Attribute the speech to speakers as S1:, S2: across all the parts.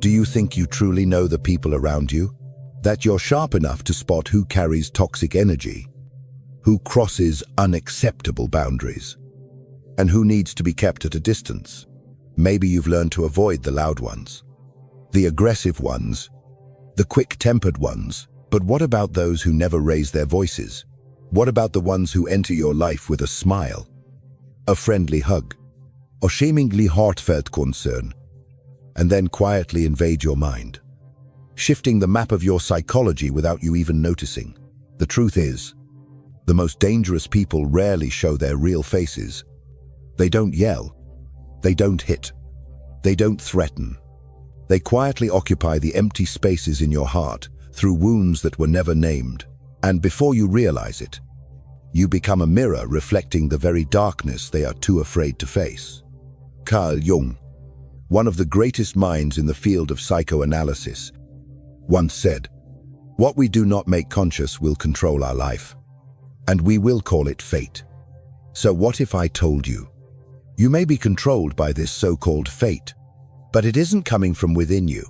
S1: Do you think you truly know the people around you? That you're sharp enough to spot who carries toxic energy, who crosses unacceptable boundaries, and who needs to be kept at a distance? Maybe you've learned to avoid the loud ones, the aggressive ones, the quick-tempered ones. But what about those who never raise their voices? What about the ones who enter your life with a smile, a friendly hug, or seemingly heartfelt concern, and then quietly invade your mind, shifting the map of your psychology without you even noticing? The truth is, the most dangerous people rarely show their real faces. They don't yell, they don't hit, they don't threaten. They quietly occupy the empty spaces in your heart through wounds that were never named. And before you realize it, you become a mirror reflecting the very darkness they are too afraid to face. Carl Jung, one of the greatest minds in the field of psychoanalysis, once said, "What we do not make conscious will control our life, and we will call it fate." So what if I told you, you may be controlled by this so-called fate, but it isn't coming from within you.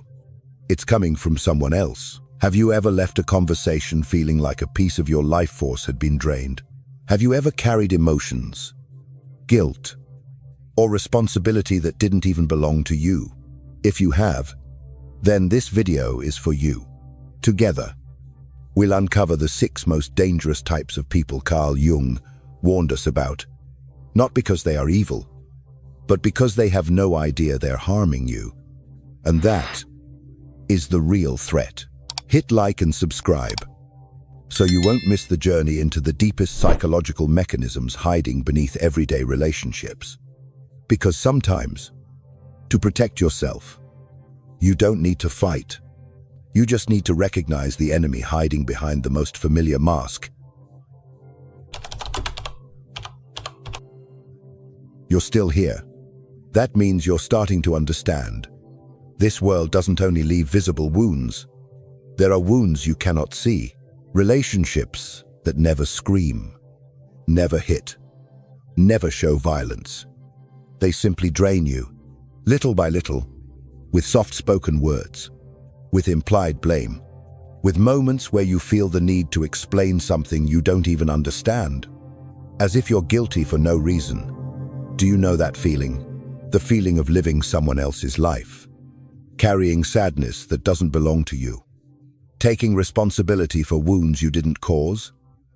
S1: It's coming from someone else. Have you ever left a conversation feeling like a piece of your life force had been drained? Have you ever carried emotions, guilt, or responsibility that didn't even belong to you? If you have, then this video is for you. Together, we'll uncover the 6 most dangerous types of people Carl Jung warned us about, not because they are evil, but because they have no idea they're harming you. And that is the real threat. Hit like and subscribe so you won't miss the journey into the deepest psychological mechanisms hiding beneath everyday relationships. Because sometimes, to protect yourself, you don't need to fight. You just need to recognize the enemy hiding behind the most familiar mask. You're still here. That means you're starting to understand. This world doesn't only leave visible wounds. There are wounds you cannot see. Relationships that never scream, never hit, never show violence. They simply drain you, little by little, with soft-spoken words, with implied blame, with moments where you feel the need to explain something you don't even understand, as if you're guilty for no reason. Do you know that feeling? The feeling of living someone else's life, carrying sadness that doesn't belong to you, taking responsibility for wounds you didn't cause?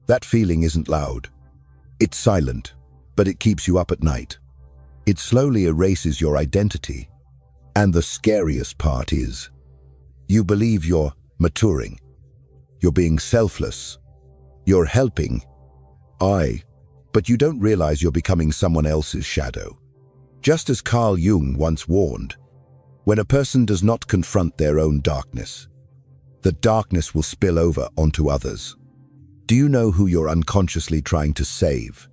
S1: That feeling isn't loud. It's silent, but it keeps you up at night. It slowly erases your identity. And the scariest part is, you believe you're maturing, you're being selfless, you're helping, but you don't realize you're becoming someone else's shadow. Just as Carl Jung once warned, when a person does not confront their own darkness, the darkness will spill over onto others. Do you know who you're unconsciously trying to save?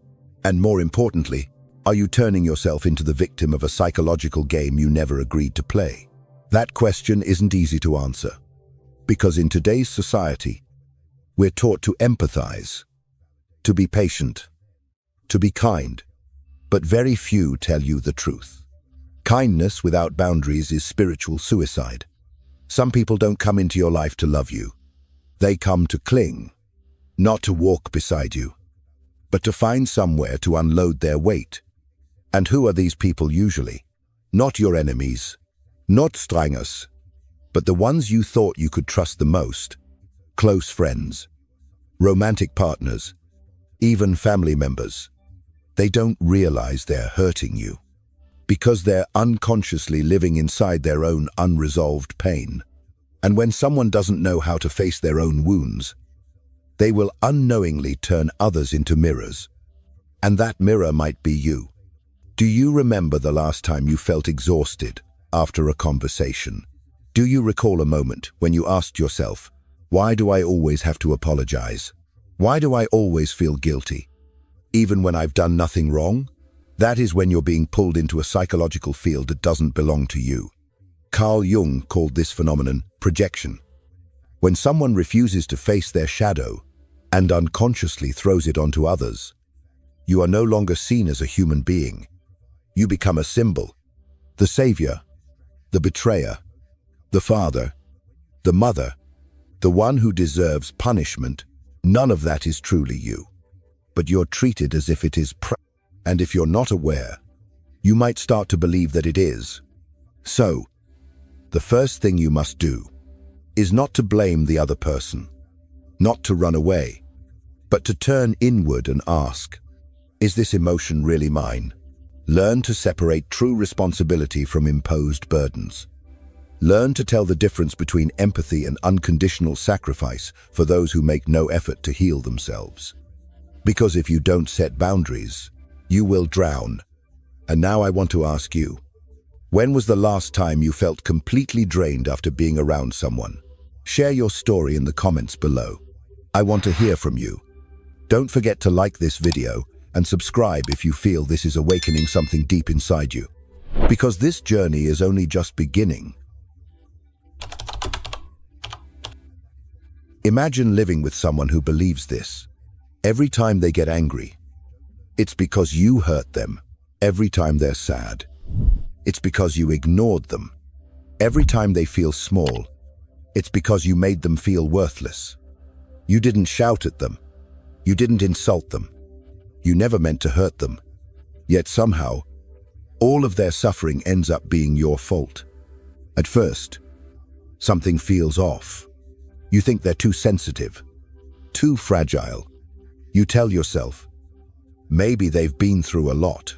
S1: And more importantly, are you turning yourself into the victim of a psychological game you never agreed to play? That question isn't easy to answer, because in today's society, we're taught to empathize, to be patient, to be kind, but very few tell you the truth. Kindness without boundaries is spiritual suicide. Some people don't come into your life to love you. They come to cling, not to walk beside you, but to find somewhere to unload their weight. And who are these people usually? Not your enemies, not strangers, but the ones you thought you could trust the most. Close friends, romantic partners, even family members. They don't realize they're hurting you, because they're unconsciously living inside their own unresolved pain. And when someone doesn't know how to face their own wounds, they will unknowingly turn others into mirrors. And that mirror might be you. Do you remember the last time you felt exhausted after a conversation? Do you recall a moment when you asked yourself, why do I always have to apologize? Why do I always feel guilty, even when I've done nothing wrong? That is when you're being pulled into a psychological field that doesn't belong to you. Carl Jung called this phenomenon projection. When someone refuses to face their shadow and unconsciously throws it onto others, you are no longer seen as a human being. You become a symbol, the savior, the betrayer, the father, the mother, the one who deserves punishment. None of that is truly you. But you're treated as if it is, and if you're not aware, you might start to believe that it is. So, the first thing you must do is not to blame the other person, not to run away, but to turn inward and ask, is this emotion really mine? Learn to separate true responsibility from imposed burdens. Learn to tell the difference between empathy and unconditional sacrifice for those who make no effort to heal themselves. Because if you don't set boundaries, you will drown. And now I want to ask you, when was the last time you felt completely drained after being around someone? Share your story in the comments below. I want to hear from you. Don't forget to like this video and subscribe if you feel this is awakening something deep inside you. Because this journey is only just beginning. Imagine living with someone who believes this. Every time they get angry, it's because you hurt them. Every time they're sad, it's because you ignored them. Every time they feel small, it's because you made them feel worthless. You didn't shout at them. You didn't insult them. You never meant to hurt them. Yet somehow, all of their suffering ends up being your fault. At first, something feels off. You think they're too sensitive, too fragile. You tell yourself, maybe they've been through a lot.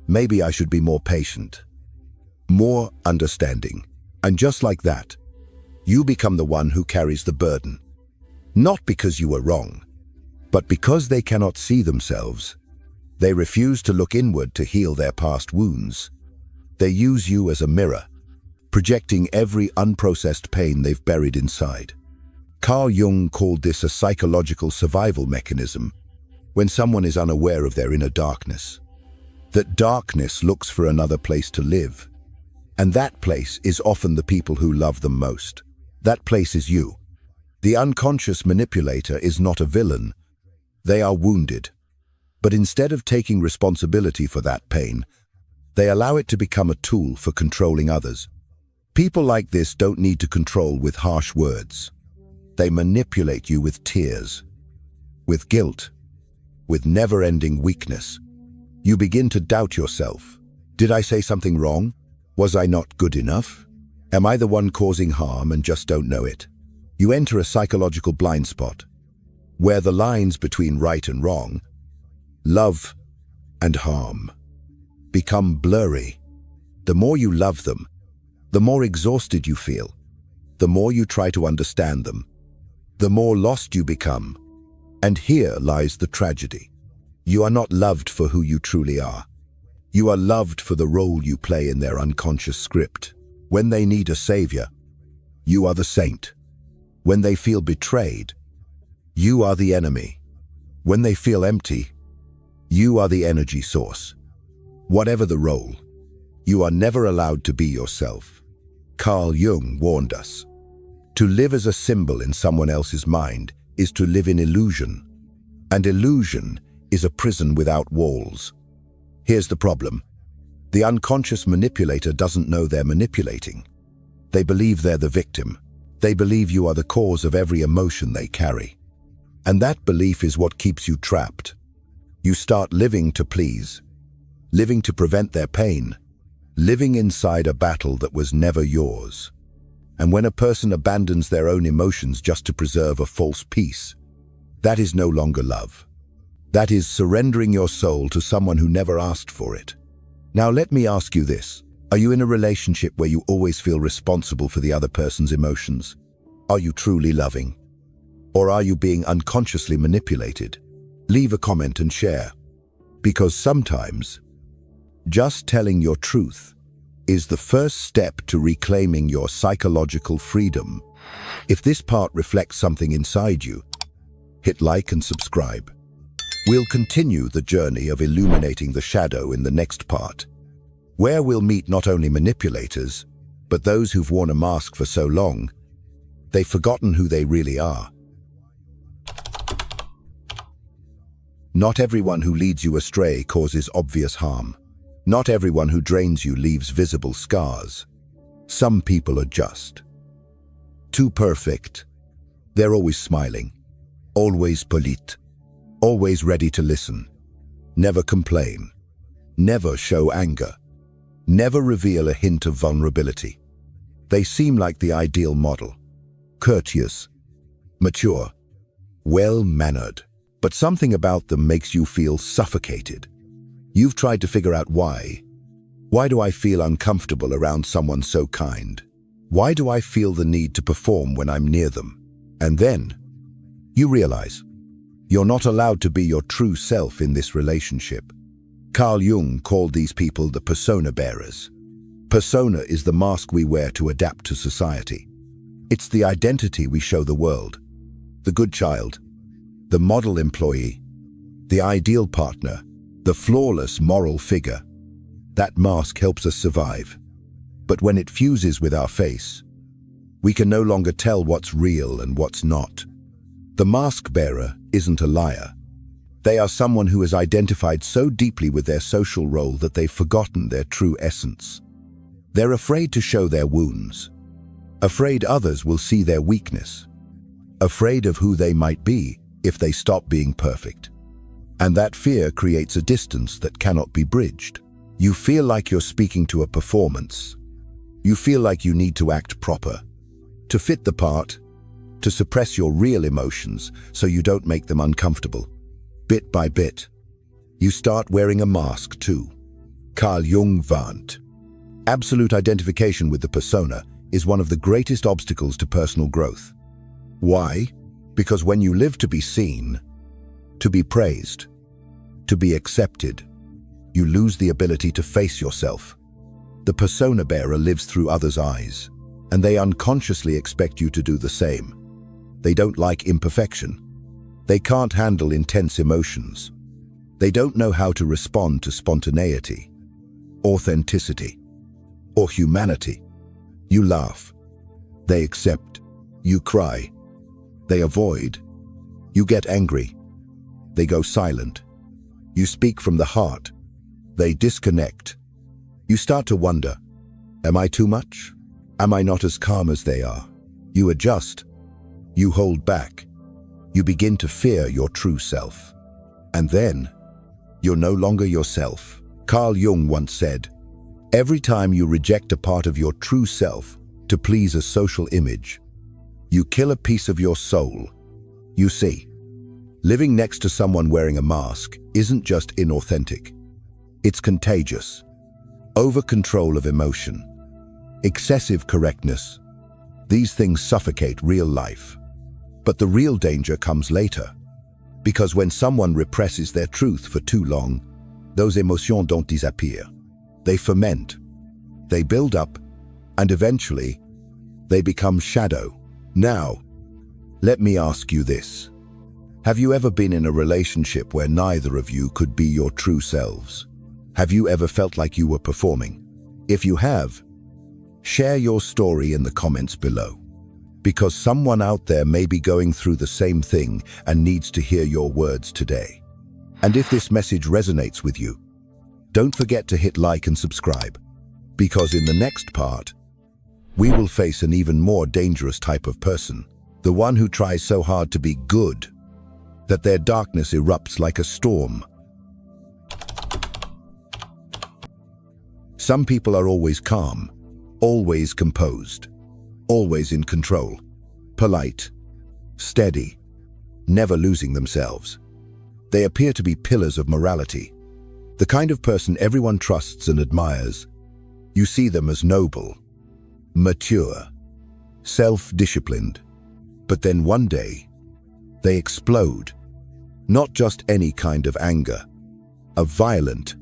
S1: Maybe I should be more patient, more understanding. And just like that, you become the one who carries the burden. Not because you were wrong, but because they cannot see themselves. They refuse to look inward to heal their past wounds. They use you as a mirror, projecting every unprocessed pain they've buried inside. Carl Jung called this a psychological survival mechanism when someone is unaware of their inner darkness. That darkness looks for another place to live. And that place is often the people who love them most. That place is you. The unconscious manipulator is not a villain. They are wounded. But instead of taking responsibility for that pain, they allow it to become a tool for controlling others. People like this don't need to control with harsh words. They manipulate you with tears, with guilt, with never-ending weakness. You begin to doubt yourself. Did I say something wrong? Was I not good enough? Am I the one causing harm and just don't know it? You enter a psychological blind spot, where the lines between right and wrong, love and harm, become blurry. The more you love them, the more exhausted you feel. The more you try to understand them, the more lost you become. And here lies the tragedy. You are not loved for who you truly are. You are loved for the role you play in their unconscious script. When they need a savior, you are the saint. When they feel betrayed, you are the enemy. When they feel empty, you are the energy source. Whatever the role, you are never allowed to be yourself. Carl Jung warned us. To live as a symbol in someone else's mind is to live in illusion. And illusion is a prison without walls. Here's the problem. The unconscious manipulator doesn't know they're manipulating. They believe they're the victim. They believe you are the cause of every emotion they carry. And that belief is what keeps you trapped. You start living to please, living to prevent their pain, living inside a battle that was never yours. And when a person abandons their own emotions just to preserve a false peace, that is no longer love. That is surrendering your soul to someone who never asked for it. Now let me ask you this. Are you in a relationship where you always feel responsible for the other person's emotions? Are you truly loving? Or are you being unconsciously manipulated? Leave a comment and share. Because sometimes, just telling your truth is the first step to reclaiming your psychological freedom. If this part reflects something inside you, hit like and subscribe. We'll continue the journey of illuminating the shadow in the next part, where we'll meet not only manipulators, but those who've worn a mask for so long, they've forgotten who they really are. Not everyone who leads you astray causes obvious harm. Not everyone who drains you leaves visible scars. Some people are just too perfect. They're always smiling, always polite, always ready to listen, never complain, never show anger, never reveal a hint of vulnerability. They seem like the ideal model, courteous, mature, well-mannered, but something about them makes you feel suffocated. You've tried to figure out why. Why do I feel uncomfortable around someone so kind? Why do I feel the need to perform when I'm near them? And then you realize you're not allowed to be your true self in this relationship. Carl Jung called these people the persona bearers. Persona is the mask we wear to adapt to society. It's the identity we show the world. The good child, the model employee, the ideal partner, the flawless moral figure. That mask helps us survive. But when it fuses with our face, we can no longer tell what's real and what's not. The mask bearer isn't a liar. They are someone who has identified so deeply with their social role that they've forgotten their true essence. They're afraid to show their wounds, afraid others will see their weakness, afraid of who they might be if they stop being perfect. And that fear creates a distance that cannot be bridged. You feel like you're speaking to a performance. You feel like you need to act proper, to fit the part, to suppress your real emotions so you don't make them uncomfortable. Bit by bit, you start wearing a mask too. Carl Jung warned. Absolute identification with the persona is one of the greatest obstacles to personal growth. Why? Because when you live to be seen, to be praised, to be accepted, you lose the ability to face yourself. The persona bearer lives through others' eyes, and they unconsciously expect you to do the same. They don't like imperfection. They can't handle intense emotions. They don't know how to respond to spontaneity, authenticity, or humanity. You laugh. They accept. You cry. They avoid. You get angry. They go silent. You speak from the heart. They disconnect. You start to wonder, am I too much? Am I not as calm as they are? You adjust. You hold back. You begin to fear your true self. And then, you're no longer yourself. Carl Jung once said, every time you reject a part of your true self to please a social image, you kill a piece of your soul. You see, living next to someone wearing a mask isn't just inauthentic. It's contagious. Over-control of emotion, excessive correctness. These things suffocate real life. But the real danger comes later. Because when someone represses their truth for too long, those emotions don't disappear. They ferment, they build up, and eventually, they become shadow. Now, let me ask you this. Have you ever been in a relationship where neither of you could be your true selves? Have you ever felt like you were performing? If you have, share your story in the comments below. Because someone out there may be going through the same thing and needs to hear your words today. And if this message resonates with you, don't forget to hit like and subscribe. Because in the next part, we will face an even more dangerous type of person. The one who tries so hard to be good that their darkness erupts like a storm. Some people are always calm, always composed, always in control, polite, steady, never losing themselves. They appear to be pillars of morality, the kind of person everyone trusts and admires. You see them as noble, mature, self-disciplined. But then one day, they explode. Not just any kind of anger, a violent,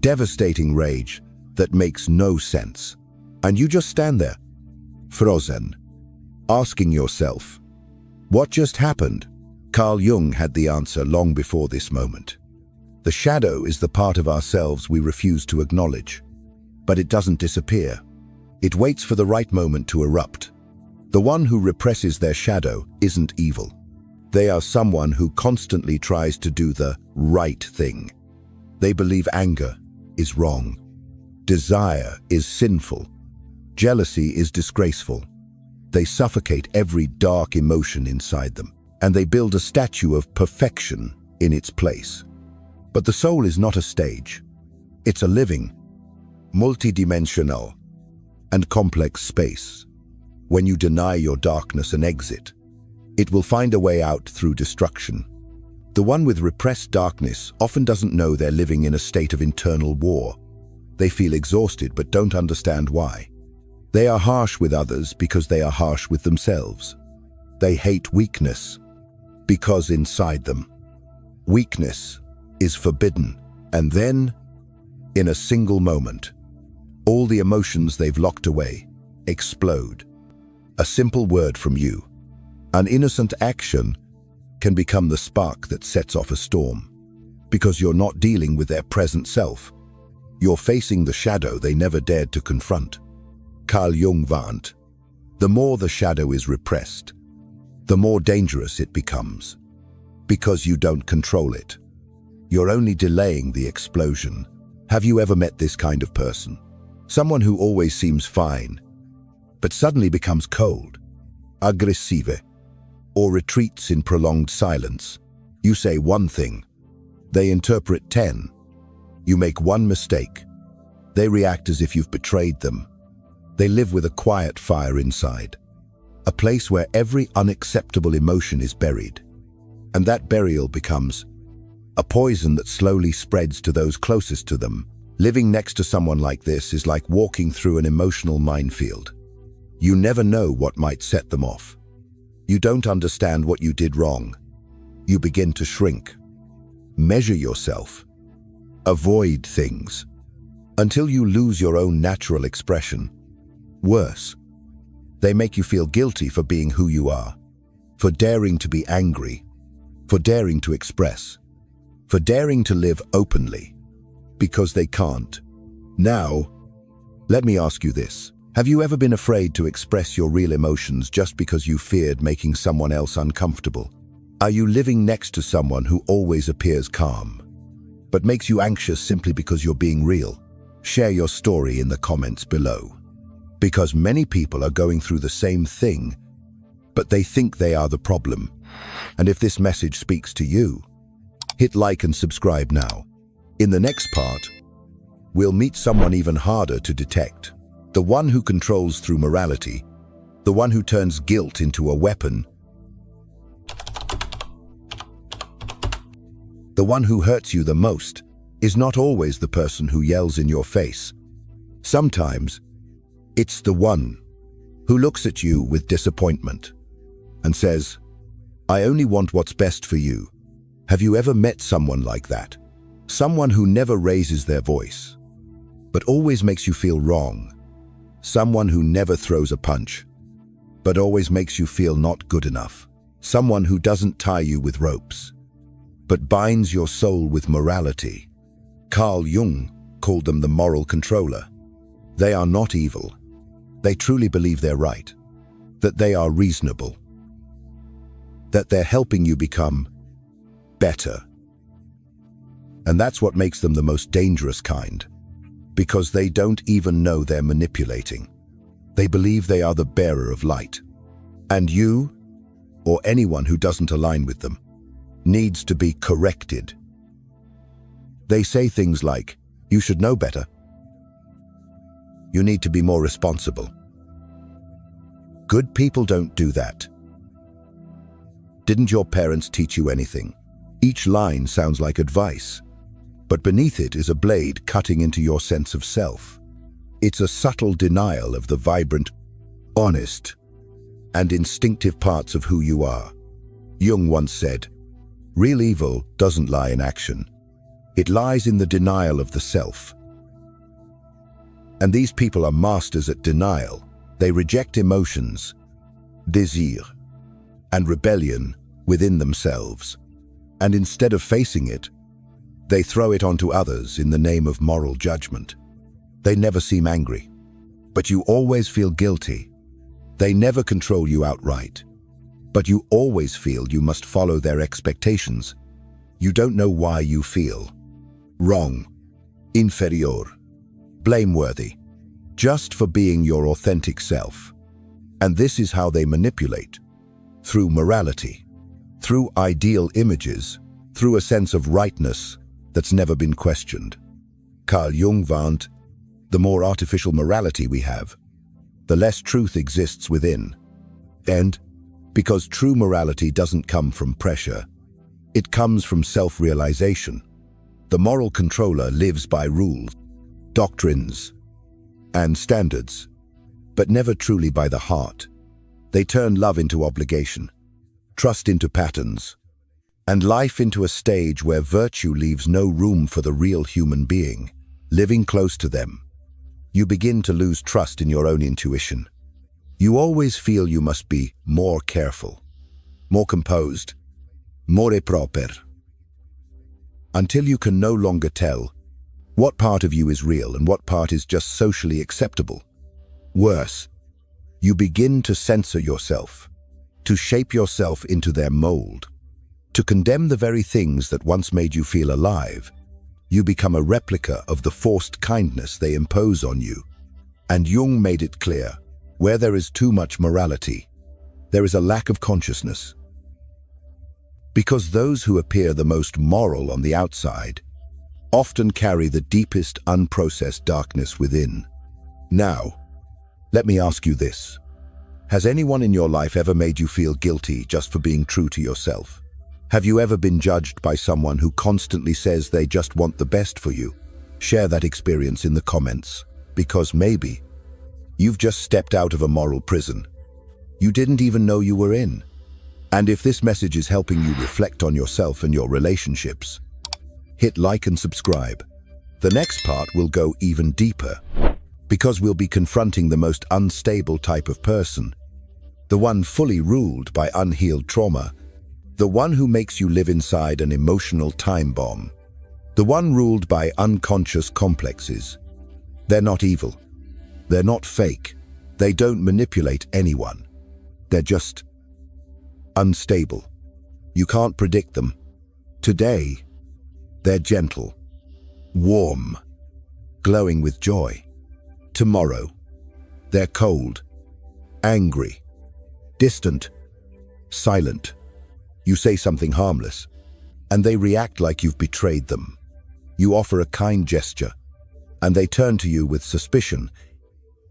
S1: devastating rage that makes no sense. And you just stand there, frozen, asking yourself, what just happened? Carl Jung had the answer long before this moment. The shadow is the part of ourselves we refuse to acknowledge. But it doesn't disappear. It waits for the right moment to erupt. The one who represses their shadow isn't evil. They are someone who constantly tries to do the right thing. They believe anger is wrong. Desire is sinful. Jealousy is disgraceful. They suffocate every dark emotion inside them, and they build a statue of perfection in its place. But the soul is not a stage. It's a living, multidimensional, and complex space. When you deny your darkness an exit, it will find a way out through destruction. The one with repressed darkness often doesn't know they're living in a state of internal war. They feel exhausted but don't understand why. They are harsh with others because they are harsh with themselves. They hate weakness because inside them, weakness is forbidden. And then, in a single moment, all the emotions they've locked away explode. A simple word from you, an innocent action, can become the spark that sets off a storm. Because you're not dealing with their present self. You're facing the shadow they never dared to confront. Carl Jung warned, the more the shadow is repressed, the more dangerous it becomes. Because you don't control it. You're only delaying the explosion. Have you ever met this kind of person? Someone who always seems fine, but suddenly becomes cold, aggressive, or retreats in prolonged silence. You say one thing, they interpret 10. You make one mistake, they react as if you've betrayed them. They live with a quiet fire inside, a place where every unacceptable emotion is buried. And that burial becomes a poison that slowly spreads to those closest to them. Living next to someone like this is like walking through an emotional minefield. You never know what might set them off. You don't understand what you did wrong. You begin to shrink, measure yourself, avoid things, until you lose your own natural expression. Worse, they make you feel guilty for being who you are, for daring to be angry, for daring to express, for daring to live openly, because they can't. Now, let me ask you this. Have you ever been afraid to express your real emotions just because you feared making someone else uncomfortable? Are you living next to someone who always appears calm, but makes you anxious simply because you're being real? Share your story in the comments below. Because many people are going through the same thing, but they think they are the problem. And if this message speaks to you, hit like and subscribe now. In the next part, we'll meet someone even harder to detect. The one who controls through morality, the one who turns guilt into a weapon, the one who hurts you the most is not always the person who yells in your face. Sometimes, it's the one who looks at you with disappointment and says, I only want what's best for you. Have you ever met someone like that? Someone who never raises their voice, but always makes you feel wrong. Someone who never throws a punch, but always makes you feel not good enough. Someone who doesn't tie you with ropes, but binds your soul with morality. Carl Jung called them the moral controller. They are not evil. They truly believe they're right, that they are reasonable, that they're helping you become better. And that's what makes them the most dangerous kind, because they don't even know they're manipulating. They believe they are the bearer of light. And you, or anyone who doesn't align with them, needs to be corrected. They say things like, you should know better. You need to be more responsible. Good people don't do that. Didn't your parents teach you anything? Each line sounds like advice, but beneath it is a blade cutting into your sense of self. It's a subtle denial of the vibrant, honest, and instinctive parts of who you are. Jung once said, real evil doesn't lie in action. It lies in the denial of the self. And these people are masters at denial. They reject emotions, désir, and rebellion within themselves. And instead of facing it, they throw it onto others in the name of moral judgment. They never seem angry, but you always feel guilty. They never control you outright, but you always feel you must follow their expectations. You don't know why you feel wrong, inferior, blameworthy. just for being your authentic self. And this is how they manipulate. Through morality, through ideal images, through a sense of rightness that's never been questioned. Carl Jung warned, the more artificial morality we have, the less truth exists within. And because true morality doesn't come from pressure, it comes from self-realization. The moral controller lives by rules, doctrines, and standards, but never truly by the heart. They turn love into obligation, trust into patterns, and life into a stage where virtue leaves no room for the real human being. Living close to them, you begin to lose trust in your own intuition. You always feel you must be more careful, more composed, more proper, until you can no longer tell what part of you is real and what part is just socially acceptable. Worse, you begin to censor yourself, to shape yourself into their mold, to condemn the very things that once made you feel alive. You become a replica of the forced kindness they impose on you. And Jung made it clear, where there is too much morality, there is a lack of consciousness. Because those who appear the most moral on the outside often carry the deepest unprocessed darkness within. Now, let me ask you this. Has anyone in your life ever made you feel guilty just for being true to yourself? Have you ever been judged by someone who constantly says they just want the best for you? Share that experience in the comments, because maybe you've just stepped out of a moral prison you didn't even know you were in. And if this message is helping you reflect on yourself and your relationships, hit like and subscribe. The next part will go even deeper, because we'll be confronting the most unstable type of person, the one fully ruled by unhealed trauma, the one who makes you live inside an emotional time bomb, the one ruled by unconscious complexes. They're not evil. They're not fake. They don't manipulate anyone. They're just unstable. You can't predict them. Today, they're gentle, warm, glowing with joy. Tomorrow, they're cold, angry, distant, silent. You say something harmless, and they react like you've betrayed them. You offer a kind gesture, and they turn to you with suspicion.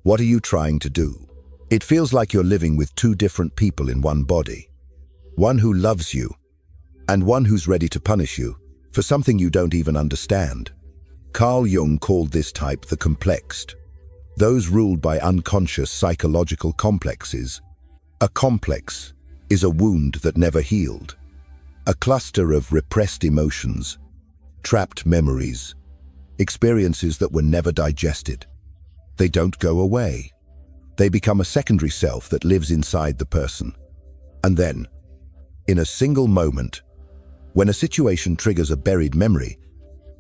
S1: What are you trying to do? It feels like you're living with two different people in one body. One who loves you, and one who's ready to punish you for something you don't even understand. Carl Jung called this type the complexed, those ruled by unconscious psychological complexes. A complex is a wound that never healed, a cluster of repressed emotions, trapped memories, experiences that were never digested. They don't go away. They become a secondary self that lives inside the person. And then, in a single moment, when a situation triggers a buried memory,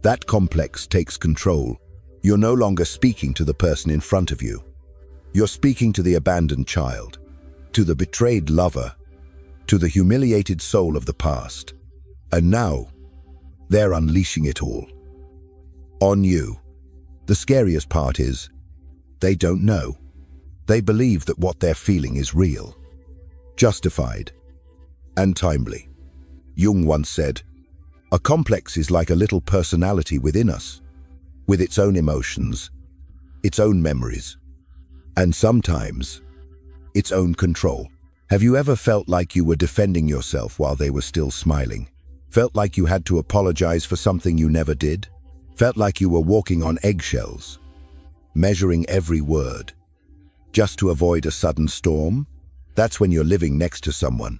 S1: that complex takes control. You're no longer speaking to the person in front of you. You're speaking to the abandoned child, to the betrayed lover, to the humiliated soul of the past. And now, they're unleashing it all on you. The scariest part is, they don't know. They believe that what they're feeling is real, justified, and timely. Jung once said, a complex is like a little personality within us, with its own emotions, its own memories, and sometimes, its own control. Have you ever felt like you were defending yourself while they were still smiling? Felt like you had to apologize for something you never did? Felt like you were walking on eggshells, measuring every word, just to avoid a sudden storm? That's when you're living next to someone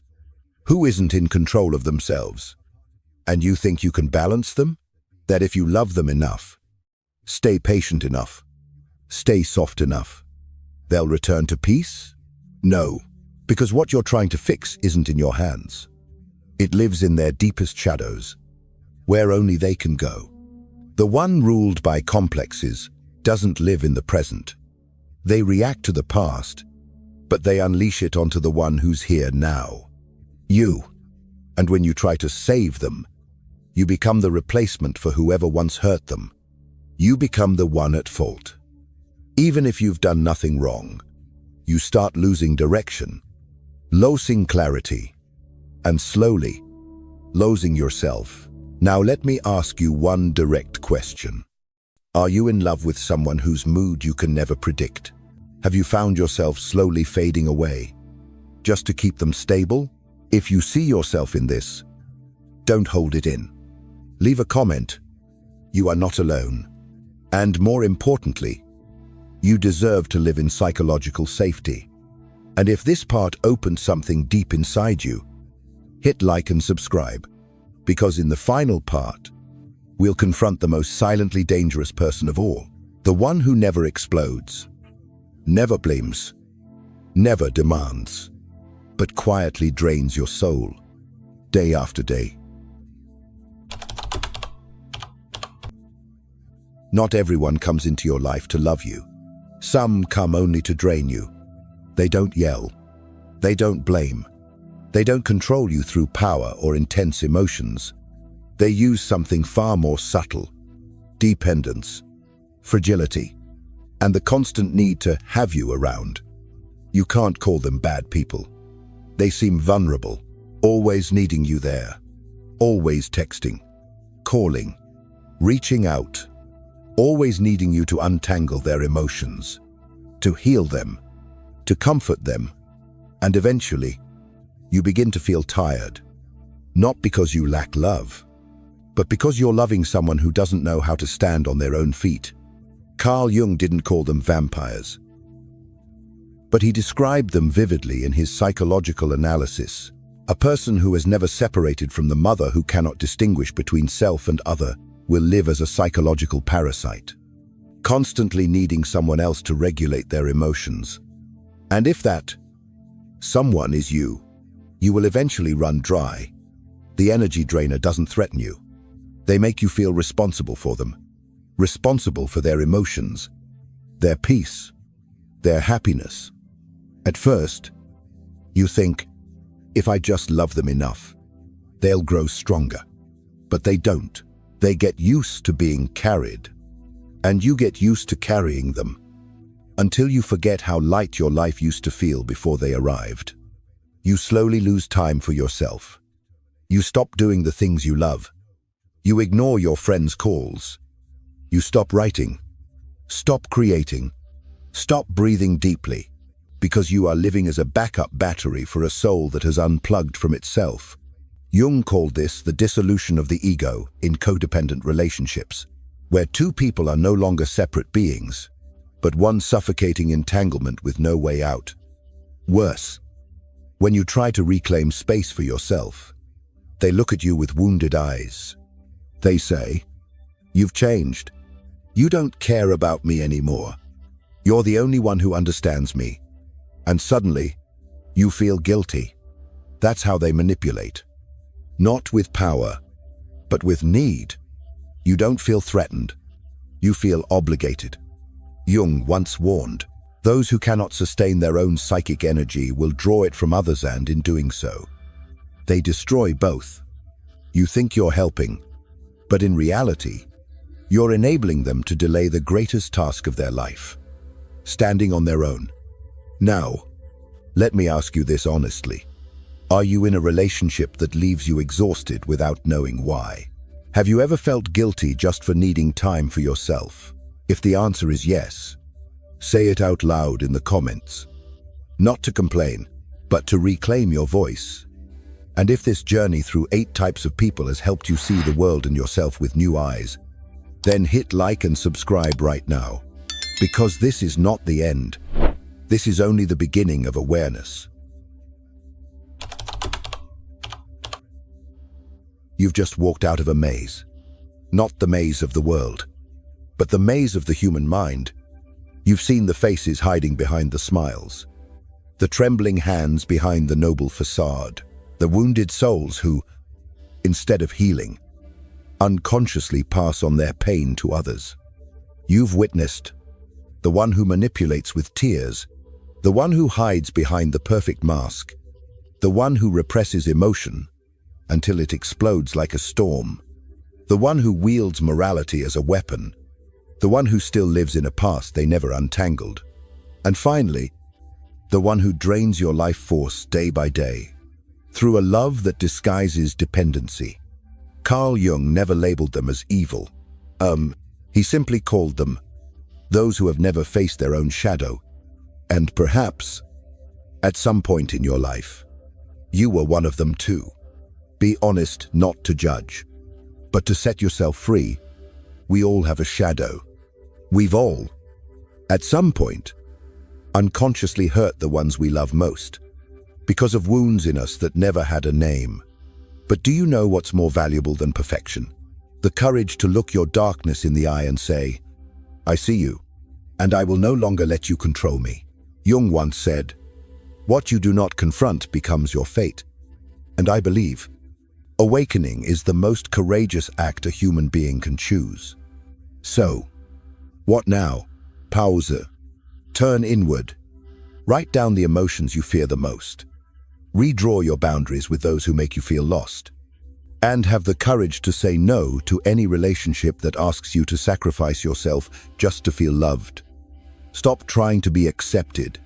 S1: who isn't in control of themselves. And you think you can balance them? That if you love them enough, stay patient enough, stay soft enough, they'll return to peace? No. Because what you're trying to fix isn't in your hands. It lives in their deepest shadows, where only they can go. The one ruled by complexes doesn't live in the present. They react to the past, but they unleash it onto the one who's here now. You. And when you try to save them, you become the replacement for whoever once hurt them. You become the one at fault. Even if you've done nothing wrong, you start losing direction, losing clarity, and slowly losing yourself. Now let me ask you one direct question. Are you in love with someone whose mood you can never predict? Have you found yourself slowly fading away, just to keep them stable? If you see yourself in this, don't hold it in. Leave a comment. You are not alone. And more importantly, you deserve to live in psychological safety. And if this part opened something deep inside you, hit like and subscribe, because in the final part, we'll confront the most silently dangerous person of all, the one who never explodes, never blames, never demands, but quietly drains your soul, day after day. Not everyone comes into your life to love you. Some come only to drain you. They don't yell. They don't blame. They don't control you through power or intense emotions. They use something far more subtle: dependence, fragility, and the constant need to have you around. You can't call them bad people. They seem vulnerable, always needing you there, always texting, calling, reaching out, always needing you to untangle their emotions, to heal them, to comfort them, and eventually, you begin to feel tired, not because you lack love, but because you're loving someone who doesn't know how to stand on their own feet. Carl Jung didn't call them vampires, but he described them vividly in his psychological analysis. A person who has never separated from the mother, who cannot distinguish between self and other, will live as a psychological parasite, constantly needing someone else to regulate their emotions. And if that someone is you, you will eventually run dry. The energy drainer doesn't threaten you. They make you feel responsible for them, responsible for their emotions, their peace, their happiness. At first, you think, if I just love them enough, they'll grow stronger. But they don't. They get used to being carried, and you get used to carrying them, until you forget how light your life used to feel before they arrived. You slowly lose time for yourself. You stop doing the things you love. You ignore your friends' calls. You stop writing, stop creating, stop breathing deeply, because you are living as a backup battery for a soul that has unplugged from itself. Jung called this the dissolution of the ego in codependent relationships, where two people are no longer separate beings, but one suffocating entanglement with no way out. Worse, when you try to reclaim space for yourself, they look at you with wounded eyes. They say, "You've changed. You don't care about me anymore. You're the only one who understands me." And suddenly, you feel guilty. That's how they manipulate. Not with power, but with need. You don't feel threatened. You feel obligated. Jung once warned, those who cannot sustain their own psychic energy will draw it from others, and in doing so, they destroy both. You think you're helping, but in reality, you're enabling them to delay the greatest task of their life, standing on their own. Now, let me ask you this honestly. Are you in a relationship that leaves you exhausted without knowing why? Have you ever felt guilty just for needing time for yourself? If the answer is yes, say it out loud in the comments. Not to complain, but to reclaim your voice. And if this journey through 8 types of people has helped you see the world and yourself with new eyes, then hit like and subscribe right now. Because this is not the end. This is only the beginning of awareness. You've just walked out of a maze. Not the maze of the world, but the maze of the human mind. You've seen the faces hiding behind the smiles, the trembling hands behind the noble facade, the wounded souls who, instead of healing, unconsciously pass on their pain to others. You've witnessed the one who manipulates with tears, the one who hides behind the perfect mask, the one who represses emotion until it explodes like a storm, the one who wields morality as a weapon, the one who still lives in a past they never untangled. And finally, the one who drains your life force day by day, through a love that disguises dependency. Carl Jung never labeled them as evil. He simply called them those who have never faced their own shadow. And perhaps, at some point in your life, you were one of them too. Be honest, not to judge, but to set yourself free. We all have a shadow. We've all, at some point, unconsciously hurt the ones we love most, because of wounds in us that never had a name. But do you know what's more valuable than perfection? The courage to look your darkness in the eye and say, I see you, and I will no longer let you control me. Jung once said, what you do not confront becomes your fate. And I believe, awakening is the most courageous act a human being can choose. So, what now? Pause. Turn inward. Write down the emotions you fear the most. Redraw your boundaries with those who make you feel lost. And have the courage to say no to any relationship that asks you to sacrifice yourself just to feel loved. Stop trying to be accepted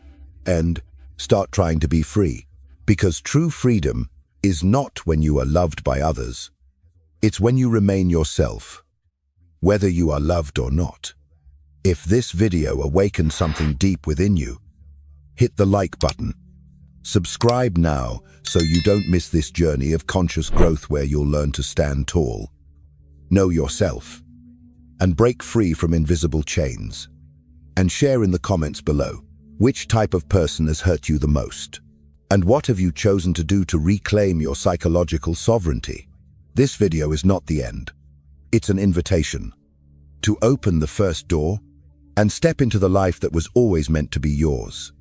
S1: and start trying to be free. Because true freedom is not when you are loved by others. It's when you remain yourself, whether you are loved or not. If this video awakened something deep within you, hit the like button. Subscribe now so you don't miss this journey of conscious growth where you'll learn to stand tall, know yourself, and break free from invisible chains. And share in the comments below, which type of person has hurt you the most? And what have you chosen to do to reclaim your psychological sovereignty? This video is not the end. It's an invitation to open the first door and step into the life that was always meant to be yours.